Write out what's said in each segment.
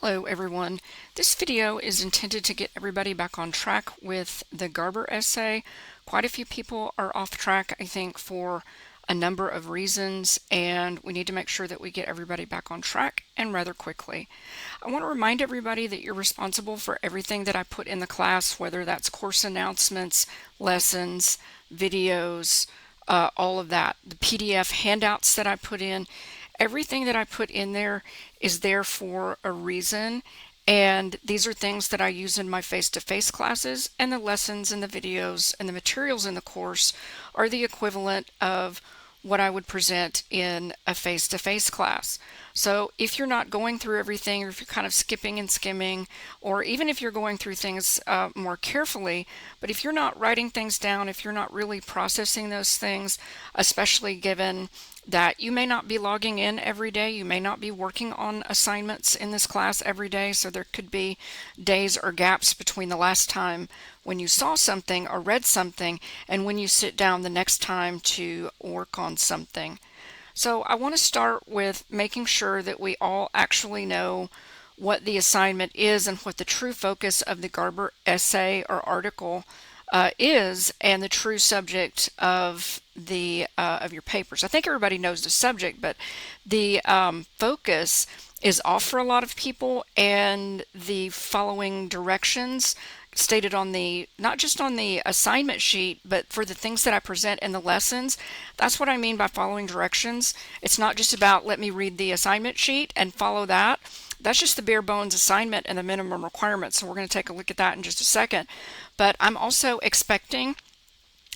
Hello everyone. This video is intended to get everybody back on track with the Garber essay. Quite a few people are off track, I think, for a number of reasons, and we need to make sure that we get everybody back on track and rather quickly. I want to remind everybody that you're responsible for everything that I put in the class, whether that's course announcements, lessons, videos, all of that. The PDF handouts that I put in, everything that I put in there is there for a reason, and these are things that I use in my face-to-face classes, and the lessons and the videos and the materials in the course are the equivalent of what I would present in a face-to-face class. So if you're not going through everything, or if you're kind of skipping and skimming, or even if you're going through things more carefully, but if you're not writing things down, if you're not really processing those things, especially given that you may not be logging in every day, you may not be working on assignments in this class every day, so there could be days or gaps between the last time when you saw something or read something and when you sit down the next time to work on something. So I want to start with making sure that we all actually know what the assignment is and what the true focus of the Garber essay or article is, and the true subject of the of your papers. I think everybody knows the subject, but the focus is off for a lot of people, and the following directions stated on the, not just on the assignment sheet, but for the things that I present in the lessons. That's what I mean by following directions. It's not just about let me read the assignment sheet and follow that. That's just the bare bones assignment and the minimum requirements. So we're going to take a look at that in just a second. But I'm also expecting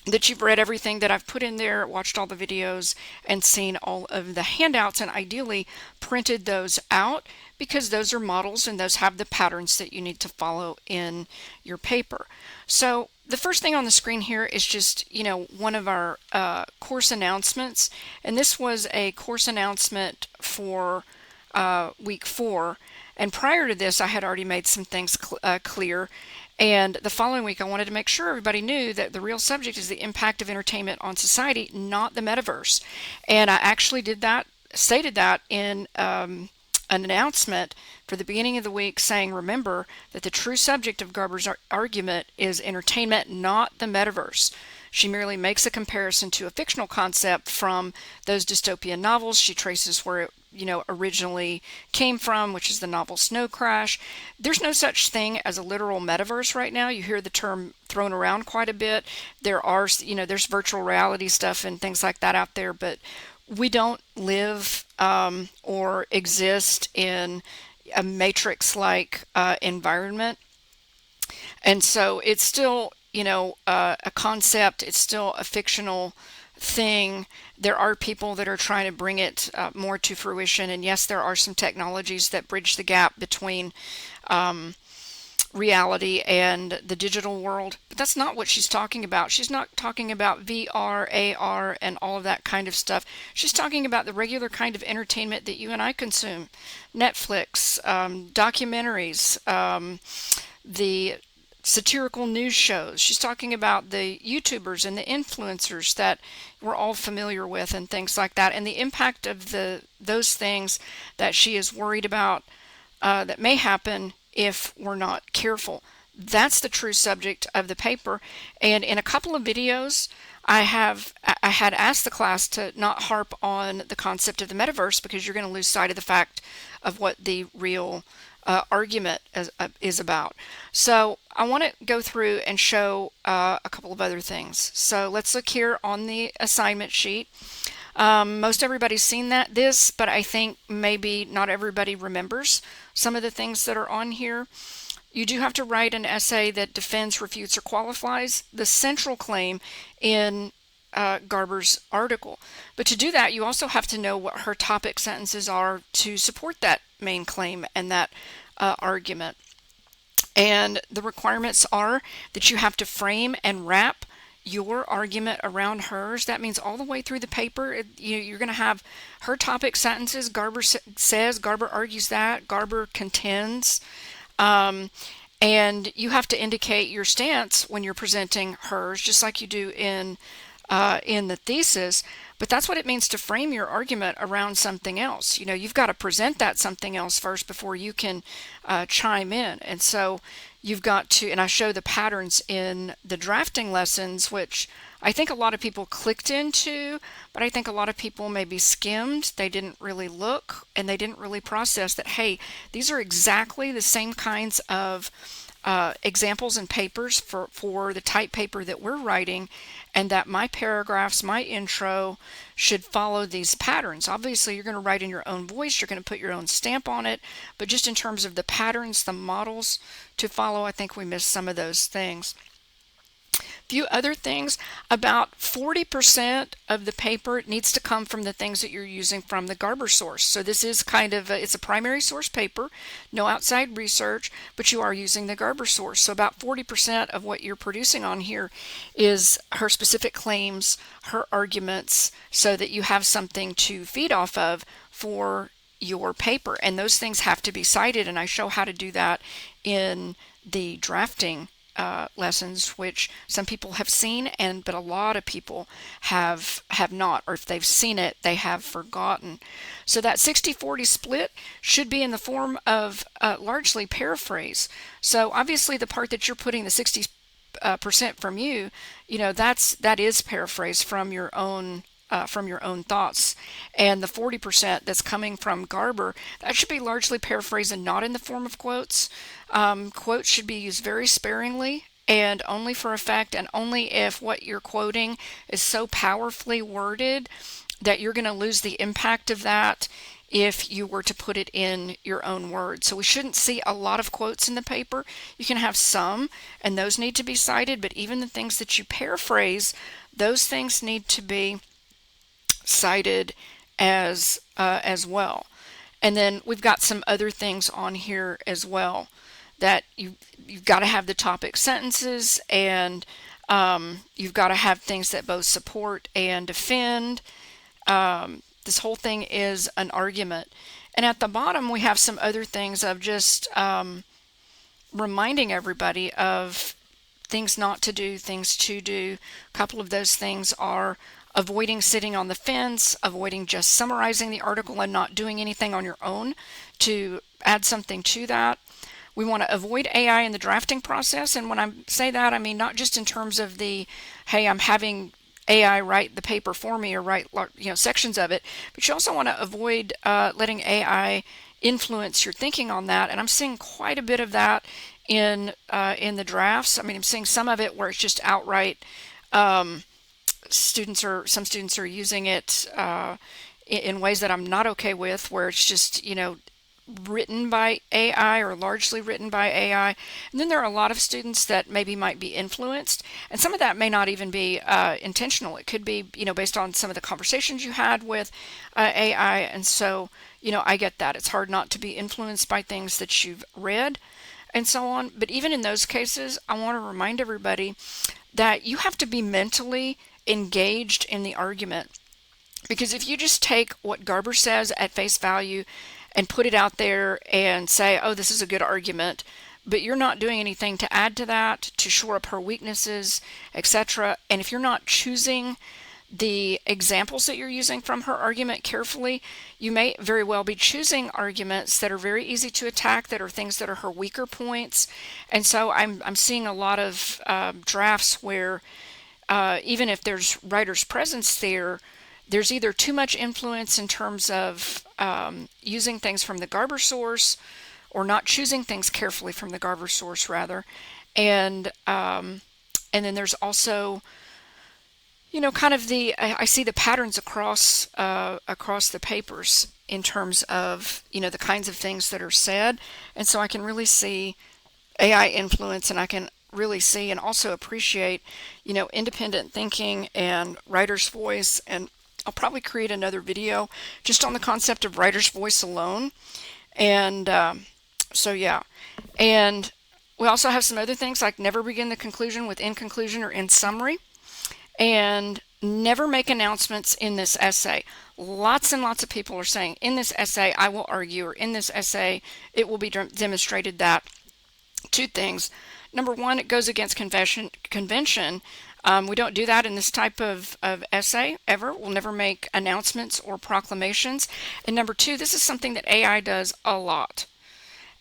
that you've read everything that I've put in there, watched all the videos, and seen all of the handouts, and ideally printed those out, because those are models and those have the patterns that you need to follow in your paper. So the first thing on the screen here is just, one of our course announcements, and this was a course announcement for week 4, and prior to this I had already made some things clear, and the following week I wanted to make sure everybody knew that the real subject is the impact of entertainment on society, not the metaverse. And I actually stated that in an announcement for the beginning of the week, saying, remember that the true subject of Garber's argument is entertainment, not the metaverse. She merely makes a comparison to a fictional concept from those dystopian novels. She traces where it originally came from, which is the novel Snow Crash. There's no such thing as a literal metaverse right now. You hear the term thrown around quite a bit. There are, there's virtual reality stuff and things like that out there, but we don't live or exist in a matrix-like environment. And so it's still, a concept. It's still a fictional thing. There are people that are trying to bring it more to fruition, and yes, there are some technologies that bridge the gap between reality and the digital world, but that's not what she's talking about. She's not talking about VR, AR, and all of that kind of stuff. She's talking about the regular kind of entertainment that you and I consume. Netflix, documentaries, the satirical news shows. She's talking about the YouTubers and the influencers that we're all familiar with and things like that, and the impact of those things that she is worried about that may happen if we're not careful. That's the true subject of the paper. And in a couple of videos I had asked the class to not harp on the concept of the metaverse, because you're going to lose sight of the fact of what the real argument is about. So I want to go through and show a couple of other things. So let's look here on the assignment sheet. Most everybody's seen this, but I think maybe not everybody remembers some of the things that are on here. You do have to write an essay that defends, refutes, or qualifies the central claim in Garber's article. But to do that, you also have to know what her topic sentences are to support that main claim and that argument. And the requirements are that you have to frame and wrap your argument around hers. That means all the way through the paper, you're going to have her topic sentences. Garber says, Garber argues that, Garber contends. And you have to indicate your stance when you're presenting hers, just like you do in in the thesis, but that's what it means to frame your argument around something else. You've got to present that something else first before you can chime in. And so you've got to, and I show the patterns in the drafting lessons, which I think a lot of people clicked into, but I think a lot of people maybe skimmed. They didn't really look and they didn't really process that, hey, these are exactly the same kinds of examples and papers for the type paper that we're writing, and that my paragraphs, my intro should follow these patterns. Obviously, you're going to write in your own voice, you're going to put your own stamp on it, but just in terms of the patterns, the models to follow, I think we missed some of those things. Few other things, about 40% of the paper needs to come from the things that you're using from the Garber source. So this is kind of it's a primary source paper, no outside research, but you are using the Garber source. So about 40% of what you're producing on here is her specific claims, her arguments, so that you have something to feed off of for your paper. And those things have to be cited, and I show how to do that in the drafting lessons, which some people have seen, but a lot of people have not, or if they've seen it, they have forgotten. So that 60-40 split should be in the form of largely paraphrase. So obviously the part that you're putting the 60% from you, that is paraphrase from your own thoughts, and the 40% that's coming from Garber, that should be largely paraphrased and not in the form of quotes. Quotes should be used very sparingly and only for effect, and only if what you're quoting is so powerfully worded that you're going to lose the impact of that if you were to put it in your own words. So we shouldn't see a lot of quotes in the paper. You can have some, and those need to be cited, but even the things that you paraphrase, those things need to be cited as well. And then we've got some other things on here as well, that you've got to have the topic sentences, and you've got to have things that both support and defend. This whole thing is an argument. And at the bottom we have some other things of just reminding everybody of things not to do, things to do. A couple of those things are avoiding sitting on the fence, avoiding just summarizing the article and not doing anything on your own to add something to that. We want to avoid AI in the drafting process, and when I say that, I mean not just in terms of the, hey, I'm having AI write the paper for me or write sections of it, but you also want to avoid letting AI influence your thinking on that. And I'm seeing quite a bit of that in the drafts. I mean, I'm seeing some of it where it's just outright some students are using it in ways that I'm not okay with, where it's just written by AI or largely written by AI. And then there are a lot of students that maybe might be influenced, and some of that may not even be intentional. It could be based on some of the conversations you had with AI. And so I get that it's hard not to be influenced by things that you've read and so on. But even in those cases, I want to remind everybody that you have to be mentally engaged in the argument, because if you just take what Garber says at face value and put it out there and say, oh, this is a good argument, but you're not doing anything to add to that, to shore up her weaknesses, etc., and if you're not choosing the examples that you're using from her argument carefully, you may very well be choosing arguments that are very easy to attack, that are things that are her weaker points. And so I'm seeing a lot of drafts where even if there's writer's presence there, there's either too much influence in terms of using things from the Garber source, or not choosing things carefully from the Garber source rather, and then there's also kind of I see the patterns across the papers in terms of the kinds of things that are said, and so I can really see AI influence, and I can really see and also appreciate independent thinking and writer's voice. And I'll probably create another video just on the concept of writer's voice alone. And so yeah, and we also have some other things like never begin the conclusion with in conclusion or in summary, and never make announcements in this essay. Lots and lots of people are saying in this essay I will argue, or in this essay it will be demonstrated that. Two things. Number one, it goes against convention. We don't do that in this type of essay ever. We'll never make announcements or proclamations. And number two, this is something that AI does a lot.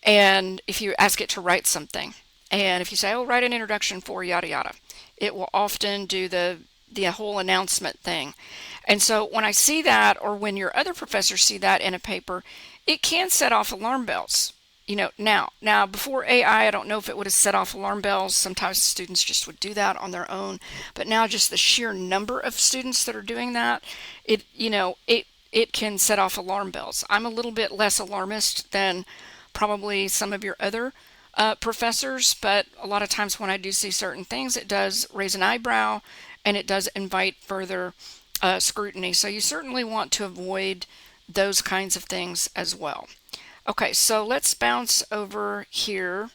And if you ask it to write something, and if you say, oh, write an introduction for yada yada, it will often do the whole announcement thing. And so when I see that, or when your other professors see that in a paper, it can set off alarm bells. Now before AI, I don't know if it would have set off alarm bells. Sometimes students just would do that on their own. But now just the sheer number of students that are doing that, it can set off alarm bells. I'm a little bit less alarmist than probably some of your other professors, but a lot of times when I do see certain things, it does raise an eyebrow and it does invite further scrutiny. So you certainly want to avoid those kinds of things as well. Okay, so let's bounce over here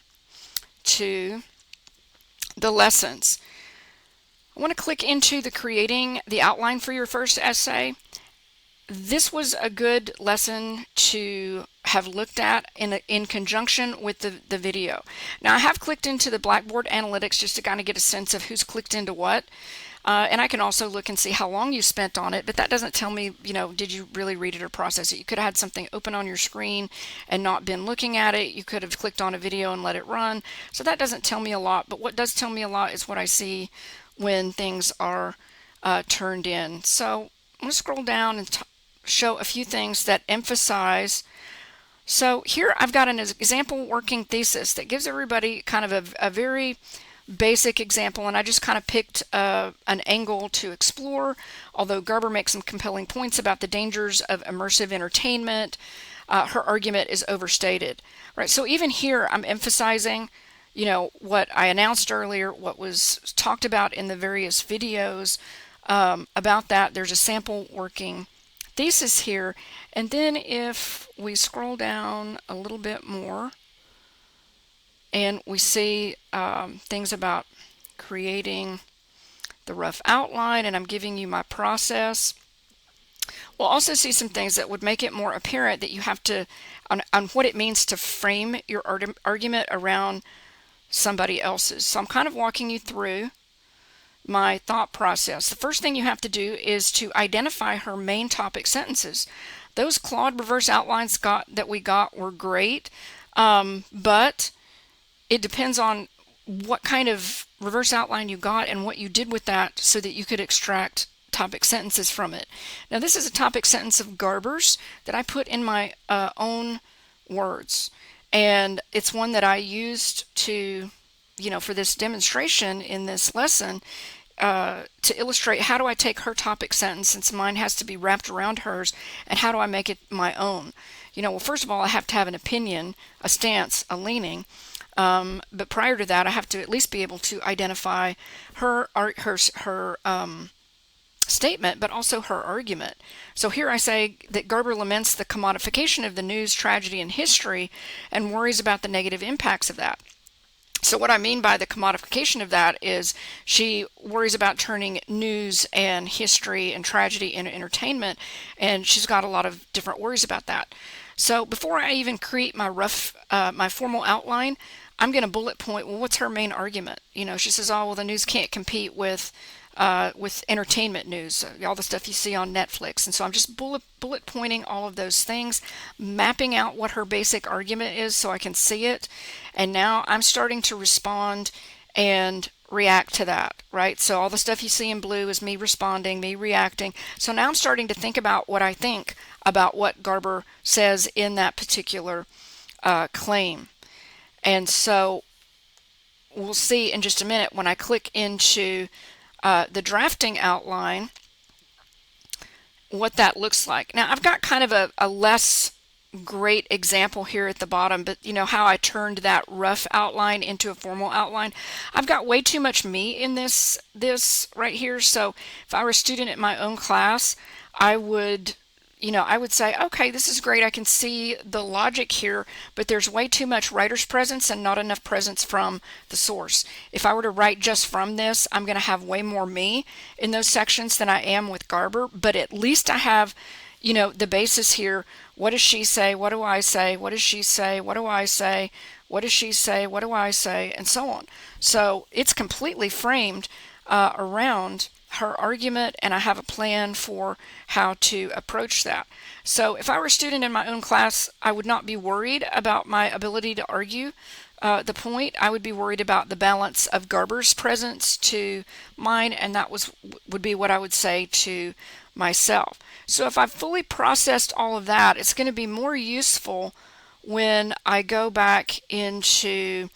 to the lessons. I want to click into the creating the outline for your first essay. This was a good lesson to have looked at in conjunction with the video. Now I have clicked into the Blackboard Analytics just to kind of get a sense of who's clicked into what. And I can also look and see how long you spent on it, but that doesn't tell me, did you really read it or process it? You could have had something open on your screen and not been looking at it. You could have clicked on a video and let it run. So that doesn't tell me a lot, but what does tell me a lot is what I see when things are turned in. So I'm going to scroll down and show a few things that emphasize. So here I've got an example working thesis that gives everybody kind of a very basic example, and I just kind of picked an angle to explore, although Garber makes some compelling points about the dangers of immersive entertainment. Her argument is overstated, right? So even here I'm emphasizing, what I announced earlier, what was talked about in the various videos about that. There's a sample working thesis here, and then if we scroll down a little bit more, and we see things about creating the rough outline, and I'm giving you my process. We'll also see some things that would make it more apparent that you have to, on what it means to frame your argument around somebody else's. So I'm kind of walking you through my thought process. The first thing you have to do is to identify her main topic sentences. Those Claude reverse outlines that we got were great, but it depends on what kind of reverse outline you got and what you did with that so that you could extract topic sentences from it. Now this is a topic sentence of Garber's that I put in my own words, and it's one that I used to, for this demonstration in this lesson to illustrate how do I take her topic sentence, since mine has to be wrapped around hers, and how do I make it my own. Well, first of all, I have to have an opinion, a stance, a leaning. But prior to that, I have to at least be able to identify her statement, but also her argument. So here I say that Garber laments the commodification of the news, tragedy, and history, and worries about the negative impacts of that. So what I mean by the commodification of that is she worries about turning news and history and tragedy into entertainment, and she's got a lot of different worries about that. So before I even create my my formal outline, I'm going to bullet point, well, what's her main argument? She says, oh, well, the news can't compete with entertainment news, all the stuff you see on Netflix. And so I'm just bullet pointing all of those things, mapping out what her basic argument is so I can see it. And now I'm starting to respond and react to that, right? So all the stuff you see in blue is me responding, me reacting. So now I'm starting to think about what I think about what Garber says in that particular claim. And so we'll see in just a minute when I click into the drafting outline what that looks like. Now I've got kind of a less great example here at the bottom, but how I turned that rough outline into a formal outline. I've got way too much me in this right here. So if I were a student at my own class, I would say, okay, this is great. I can see the logic here, but there's way too much writer's presence and not enough presence from the source. If I were to write just from this, I'm going to have way more me in those sections than I am with Garber, but at least I have, the basis here. What does she say? What do I say? What does she say? What do I say? What does she say? What do I say? And so on. So it's completely framed around her argument, and I have a plan for how to approach that. So if I were a student in my own class, I would not be worried about my ability to argue the point. I would be worried about the balance of Garber's presence to mine, and that would be what I would say to myself. So if I've fully processed all of that, it's going to be more useful when I go back into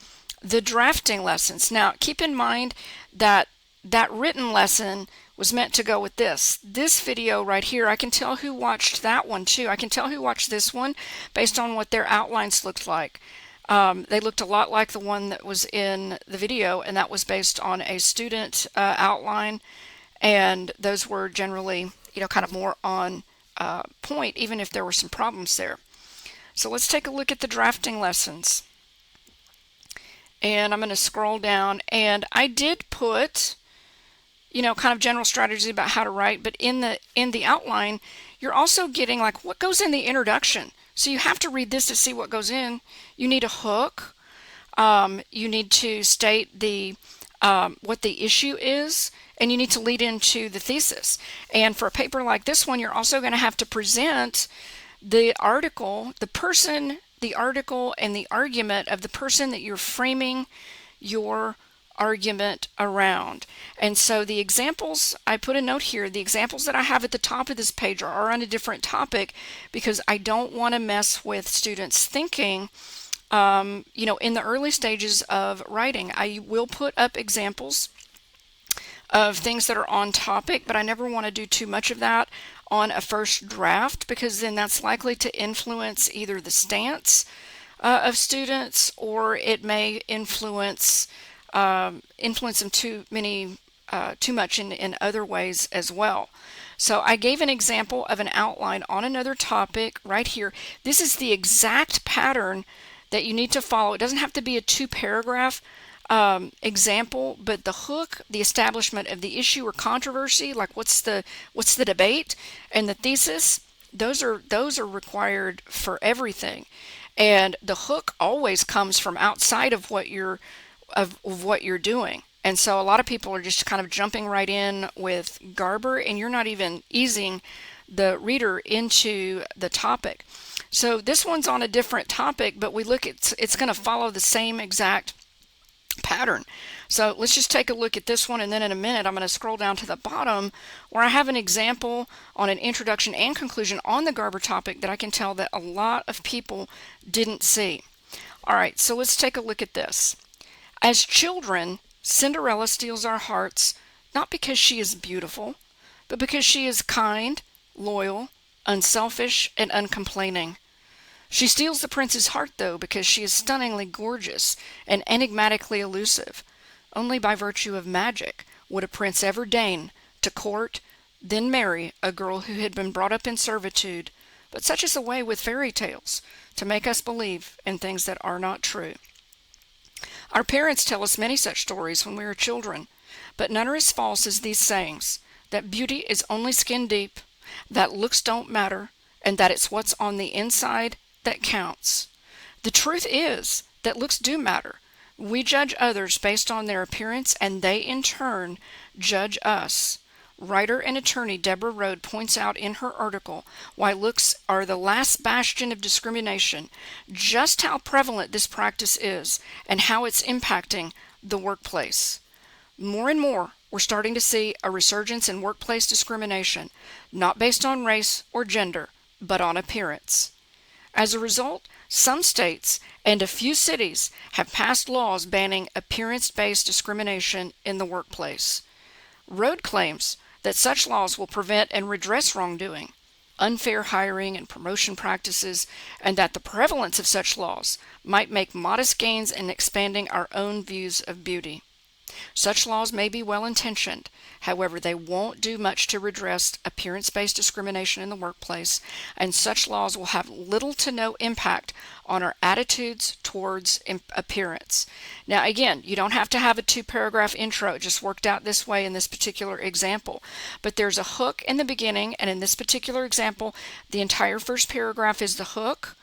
the drafting lessons. Now, keep in mind that that written lesson was meant to go with this. This video right here, I can tell who watched that one too. I can tell who watched this one based on what their outlines looked like. They looked a lot like the one that was in the video, and that was based on a student outline, and those were generally, kind of more on point, even if there were some problems there. So let's take a look at the drafting lessons. And I'm going to scroll down, and I did put, kind of general strategies about how to write, but in the outline, you're also getting like what goes in the introduction. So you have to read this to see what goes in. You need a hook. You need to state the what the issue is, and you need to lead into the thesis. And for a paper like this one, you're also going to have to present the article, the article, and the argument of the person that you're framing your argument around. And so the examples, I put a note here, the examples that I have at the top of this page are on a different topic because I don't want to mess with students' thinking. In the early stages of writing, I will put up examples of things that are on topic, but I never want to do too much of that on a first draft, because then that's likely to influence either the stance of students, or it may influence them too much in other ways as well. So I gave an example of an outline on another topic right here. This is the exact pattern that you need to follow. It doesn't have to be a 2-paragraph example, but the hook, the establishment of the issue or controversy, like what's the debate, and the thesis, those are required for everything. And the hook always comes from outside of what you're doing. And so a lot of people are just kind of jumping right in with Garber, and you're not even easing the reader into the topic. So this one's on a different topic, but it's going to follow the same exact pattern. So let's just take a look at this one, and then in a minute I'm going to scroll down to the bottom where I have an example on an introduction and conclusion on the Garber topic that I can tell that a lot of people didn't see. Alright, so let's take a look at this. As children, Cinderella steals our hearts not because she is beautiful, but because she is kind, loyal, unselfish, and uncomplaining. She steals the prince's heart, though, because she is stunningly gorgeous and enigmatically elusive. Only by virtue of magic would a prince ever deign to court, then marry a girl who had been brought up in servitude. But such is the way with fairy tales, to make us believe in things that are not true. Our parents tell us many such stories when we are children, but none are as false as these sayings, that beauty is only skin deep, that looks don't matter, and that it's what's on the inside that counts. The truth is that looks do matter. We judge others based on their appearance, and they in turn judge us. Writer and attorney Deborah Rode points out in her article why looks are the last bastion of discrimination, just how prevalent this practice is, and how it's impacting the workplace. More and more, we're starting to see a resurgence in workplace discrimination, not based on race or gender, but on appearance. As a result, some states and a few cities have passed laws banning appearance-based discrimination in the workplace. Rode claims that such laws will prevent and redress wrongdoing, unfair hiring and promotion practices, and that the prevalence of such laws might make modest gains in expanding our own views of beauty. Such laws may be well-intentioned, however, they won't do much to redress appearance-based discrimination in the workplace, and such laws will have little to no impact on our attitudes towards appearance. Now, again, you don't have to have a 2-paragraph intro. It just worked out this way in this particular example. But there's a hook in the beginning, and in this particular example, the entire first paragraph is the hook,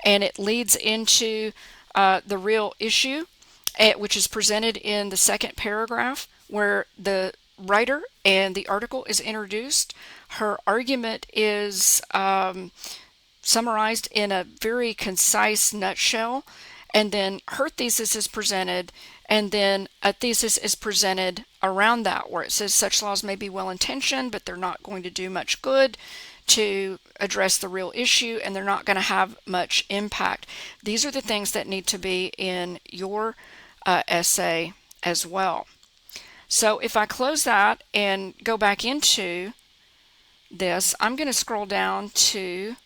and it leads into the real issue, which is presented in the second paragraph where the writer and the article is introduced. Her argument is summarized in a very concise nutshell, and then her thesis is presented, and then a thesis is presented around that where it says such laws may be well intentioned, but they're not going to do much good to address the real issue, and they're not going to have much impact. These are the things that need to be in your essay as well. So if I close that and go back into this, I'm going to scroll down to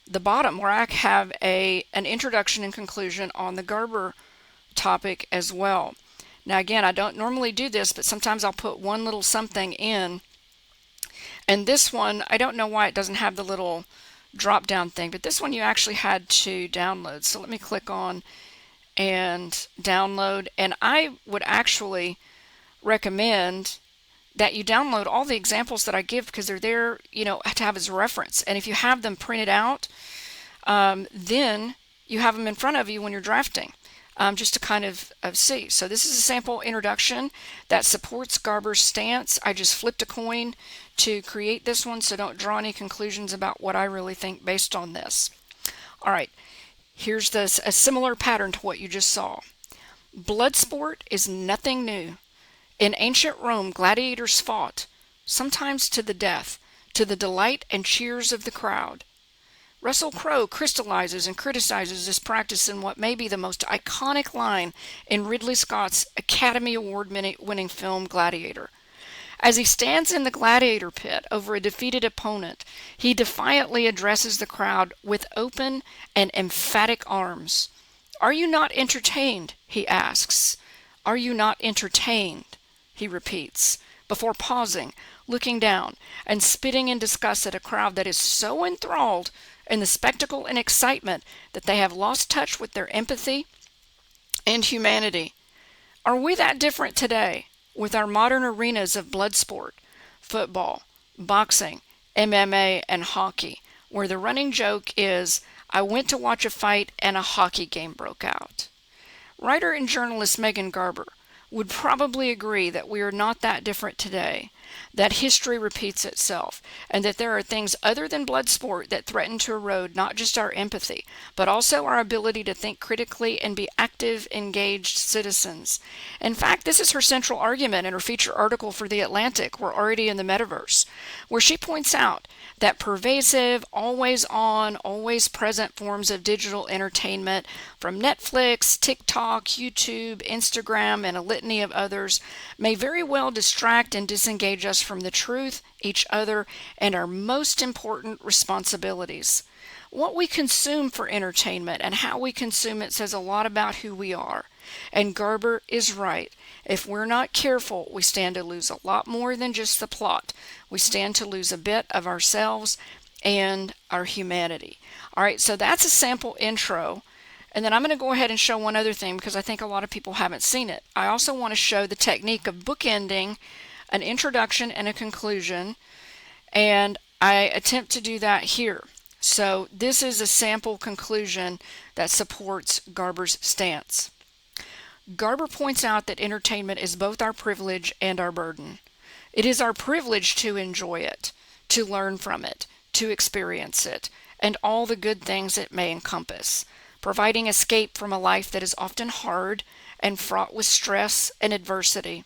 the bottom where I have an introduction and conclusion on the Garber topic as well. Now again, I don't normally do this, but sometimes I'll put one little something in. And this one, I don't know why it doesn't have the little drop down thing, but this one you actually had to download. So let me click on and download. And I would actually recommend that you download all the examples that I give because they're there, to have as a reference. And if you have them printed out, then you have them in front of you when you're drafting, just to kind of see. So this is a sample introduction that supports Garber's stance. I just flipped a coin to create this one, so don't draw any conclusions about what I really think based on this. All right, here's a similar pattern to what you just saw. Blood sport is nothing new. In ancient Rome, gladiators fought, sometimes to the death, to the delight and cheers of the crowd. Russell Crowe crystallizes and criticizes this practice in what may be the most iconic line in Ridley Scott's Academy Award-winning film Gladiator. As he stands in the gladiator pit over a defeated opponent, he defiantly addresses the crowd with open and emphatic arms. "Are you not entertained?" he asks. "Are you not entertained?" he repeats, before pausing, looking down, and spitting in disgust at a crowd that is so enthralled in the spectacle and excitement that they have lost touch with their empathy and humanity. Are we that different today with our modern arenas of blood sport, football, boxing, MMA, and hockey, where the running joke is, "I went to watch a fight and a hockey game broke out"? Writer and journalist Megan Garber would probably agree that we are not that different today, that history repeats itself, and that there are things other than blood sport that threaten to erode not just our empathy, but also our ability to think critically and be active, engaged citizens. In fact, this is her central argument in her feature article for The Atlantic, We're Already in the Metaverse, where she points out that pervasive, always on, always present forms of digital entertainment, from Netflix, TikTok, YouTube, Instagram, and a litany of others, may very well distract and disengage us from the truth, each other, and our most important responsibilities. What we consume for entertainment and how we consume it says a lot about who we are. And Garber is right. If we're not careful, we stand to lose a lot more than just the plot. We stand to lose a bit of ourselves and our humanity. All right, so that's a sample intro. And then I'm going to go ahead and show one other thing because I think a lot of people haven't seen it. I also want to show the technique of bookending an introduction and a conclusion, and I attempt to do that here. So this is a sample conclusion that supports Garber's stance. Garber points out that entertainment is both our privilege and our burden. It is our privilege to enjoy it, to learn from it, to experience it, and all the good things it may encompass, providing escape from a life that is often hard and fraught with stress and adversity,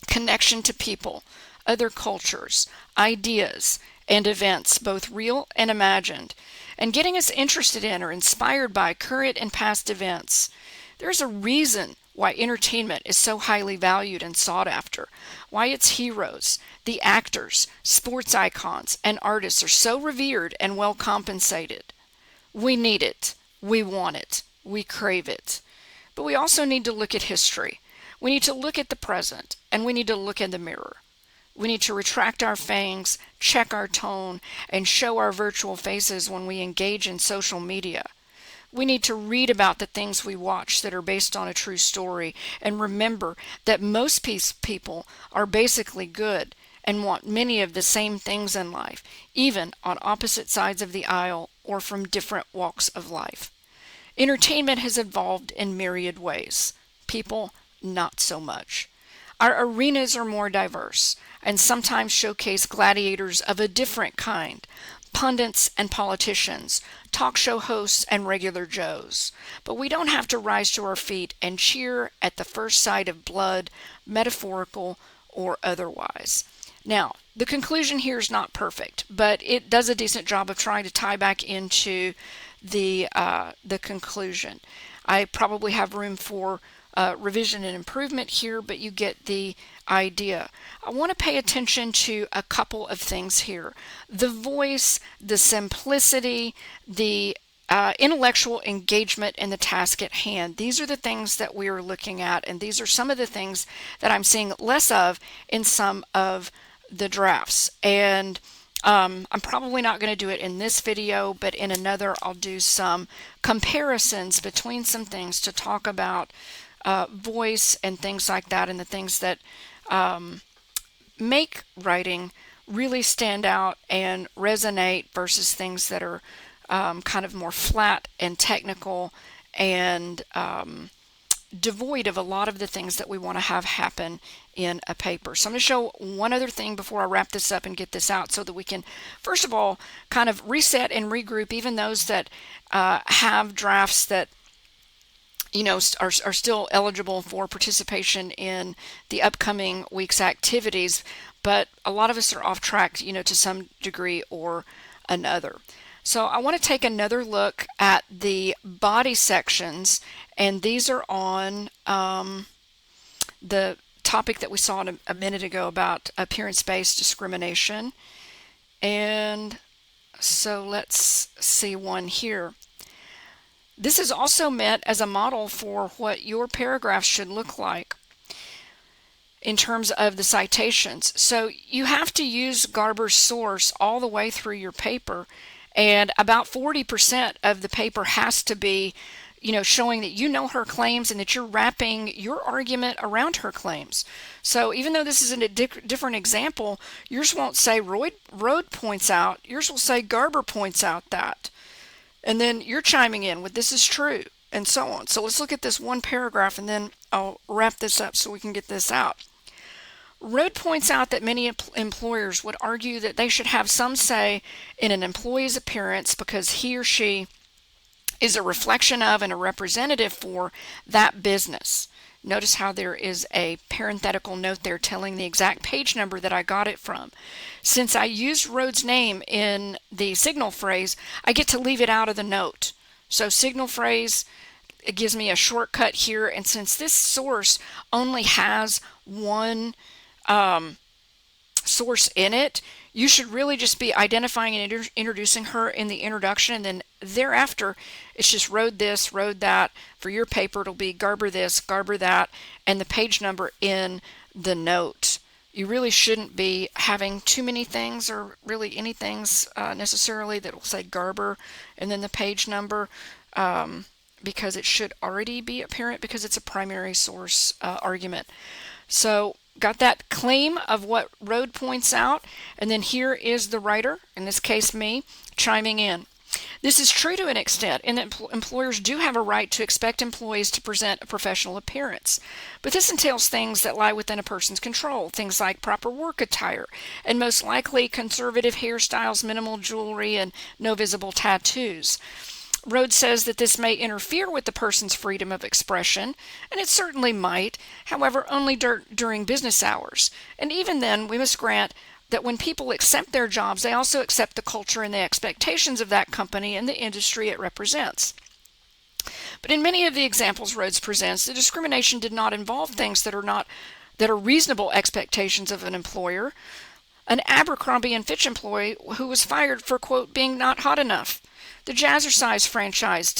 connection to people, other cultures, ideas, and events, both real and imagined, and getting us interested in or inspired by current and past events. There's a reason why entertainment is so highly valued and sought after, why its heroes, the actors, sports icons, and artists are so revered and well compensated. We need it. We want it. We crave it. But we also need to look at history. We need to look at the present, and we need to look in the mirror. We need to retract our fangs, check our tone, and show our virtual faces when we engage in social media. We need to read about the things we watch that are based on a true story and remember that most people are basically good and want many of the same things in life, even on opposite sides of the aisle or from different walks of life. Entertainment has evolved in myriad ways. People, not so much. Our arenas are more diverse and sometimes showcase gladiators of a different kind, pundits and politicians, talk show hosts and regular Joes. But we don't have to rise to our feet and cheer at the first sight of blood, metaphorical or otherwise. Now, the conclusion here is not perfect, but it does a decent job of trying to tie back into the conclusion. I probably have room for revision and improvement here, but you get the idea. I want to pay attention to a couple of things here. The voice, the simplicity, the intellectual engagement in the task at hand. These are the things that we are looking at, and these are some of the things that I'm seeing less of in some of the drafts. And I'm probably not going to do it in this video, but in another I'll do some comparisons between some things to talk about voice and things like that, and the things that make writing really stand out and resonate versus things that are kind of more flat and technical and devoid of a lot of the things that we want to have happen in a paper. So I'm going to show one other thing before I wrap this up and get this out, so that we can, first of all, kind of reset and regroup even those that have drafts that are still eligible for participation in the upcoming week's activities, but a lot of us are off track, to some degree or another. So I want to take another look at the body sections, and these are on the topic that we saw a minute ago about appearance-based discrimination. And so let's see one here. This is also meant as a model for what your paragraph should look like in terms of the citations. So you have to use Garber's source all the way through your paper, and about 40% of the paper has to be, showing that her claims and that you're wrapping your argument around her claims. So even though this is a different example, yours won't say Rode points out, yours will say Garber points out that. And then you're chiming in with this is true, and so on. So let's look at this one paragraph, and then I'll wrap this up so we can get this out. Rode points out that many employers would argue that they should have some say in an employee's appearance because he or she is a reflection of and a representative for that business. Notice how there is a parenthetical note there telling the exact page number that I got it from. Since I used Rode's name in the signal phrase, I get to leave it out of the note. So signal phrase, it gives me a shortcut here, and since this source only has one source in it, you should really just be identifying and introducing her in the introduction, and then thereafter it's just Rode this, Rode that. For your paper it'll be Garber this, Garber that, and the page number in the note. You really shouldn't be having too many things, or really any things necessarily, that will say Garber and then the page number, because it should already be apparent because it's a primary source argument. So got that claim of what Rode points out, and then here is the writer, in this case me, chiming in. This is true to an extent in that employers do have a right to expect employees to present a professional appearance, but this entails things that lie within a person's control, things like proper work attire, and most likely conservative hairstyles, minimal jewelry, and no visible tattoos. Rode says that this may interfere with the person's freedom of expression, and it certainly might, however, only during business hours. And even then, we must grant that when people accept their jobs, they also accept the culture and the expectations of that company and the industry it represents. But in many of the examples Rhodes presents, the discrimination did not involve things that are reasonable expectations of an employer. An Abercrombie and Fitch employee who was fired for, quote, being not hot enough. The Jazzercise franchise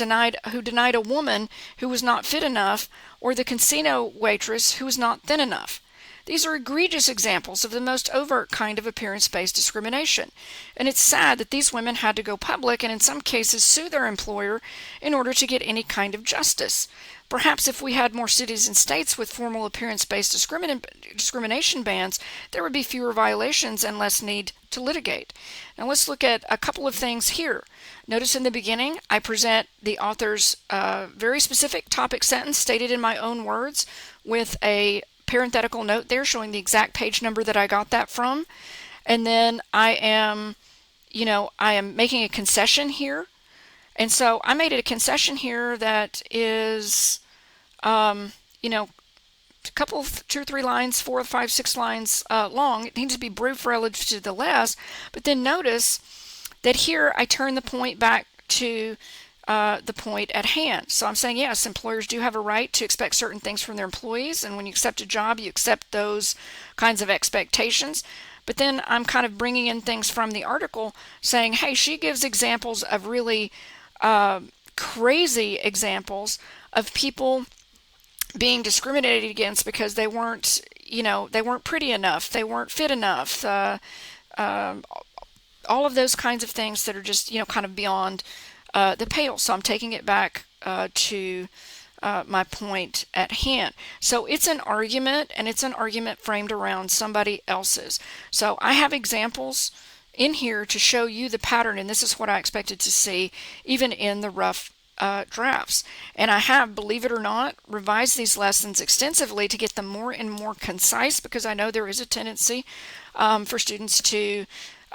who denied a woman who was not fit enough, or the casino waitress who was not thin enough. These are egregious examples of the most overt kind of appearance-based discrimination, and it's sad that these women had to go public and in some cases sue their employer in order to get any kind of justice. Perhaps if we had more cities and states with formal appearance-based discrimination bans, there would be fewer violations and less need to litigate. Now let's look at a couple of things here. Notice in the beginning, I present the author's very specific topic sentence stated in my own words with a parenthetical note there showing the exact page number that I got that from. And then I am, I am making a concession here. And so I made it a concession here that is, a couple, 2 or 3 lines, 4 or 5, 6 lines long. It needs to be brief relative to the less. But then notice that here I turn the point back to the point at hand. So I'm saying, yes, employers do have a right to expect certain things from their employees, and when you accept a job, you accept those kinds of expectations. But then I'm kind of bringing in things from the article saying, hey, she gives examples of really crazy examples of people being discriminated against because they weren't, they weren't pretty enough, they weren't fit enough, all of those kinds of things that are just, kind of beyond the pale. So I'm taking it back to my point at hand. So it's an argument, and it's an argument framed around somebody else's. So I have examples in here to show you the pattern, and this is what I expected to see even in the rough drafts. And I have, believe it or not, revised these lessons extensively to get them more and more concise, because I know there is a tendency for students to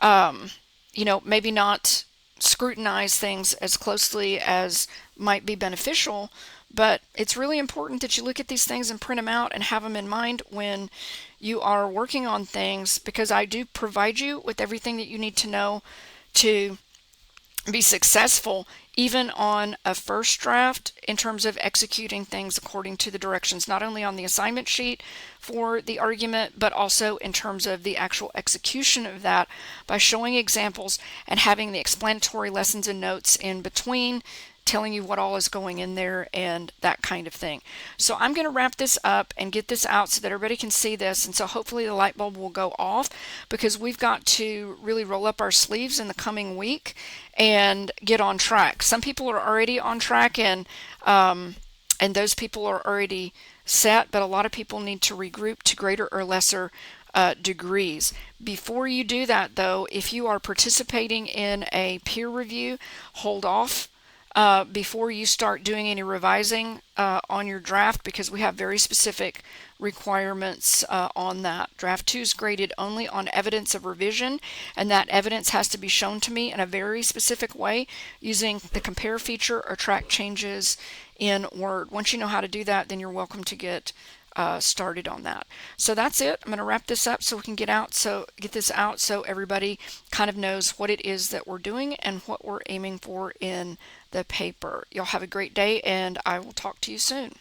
maybe not scrutinize things as closely as might be beneficial. But it's really important that you look at these things and print them out and have them in mind when you are working on things, because I do provide you with everything that you need to know to be successful even on a first draft in terms of executing things according to the directions, not only on the assignment sheet for the argument, but also in terms of the actual execution of that by showing examples and having the explanatory lessons and notes in between, telling you what all is going in there and that kind of thing. So I'm going to wrap this up and get this out so that everybody can see this, and so hopefully the light bulb will go off, because we've got to really roll up our sleeves in the coming week and get on track. Some people are already on track, and those people are already set, but a lot of people need to regroup to greater or lesser degrees. Before you do that, though, if you are participating in a peer review, hold off before you start doing any revising on your draft, because we have very specific requirements on that. Draft 2 is graded only on evidence of revision, and that evidence has to be shown to me in a very specific way using the compare feature or track changes in Word. Once you know how to do that, then you're welcome to get started on that. So that's it. I'm going to wrap this up so we can get this out so everybody kind of knows what it is that we're doing and what we're aiming for in the paper. Y'all have a great day, and I will talk to you soon.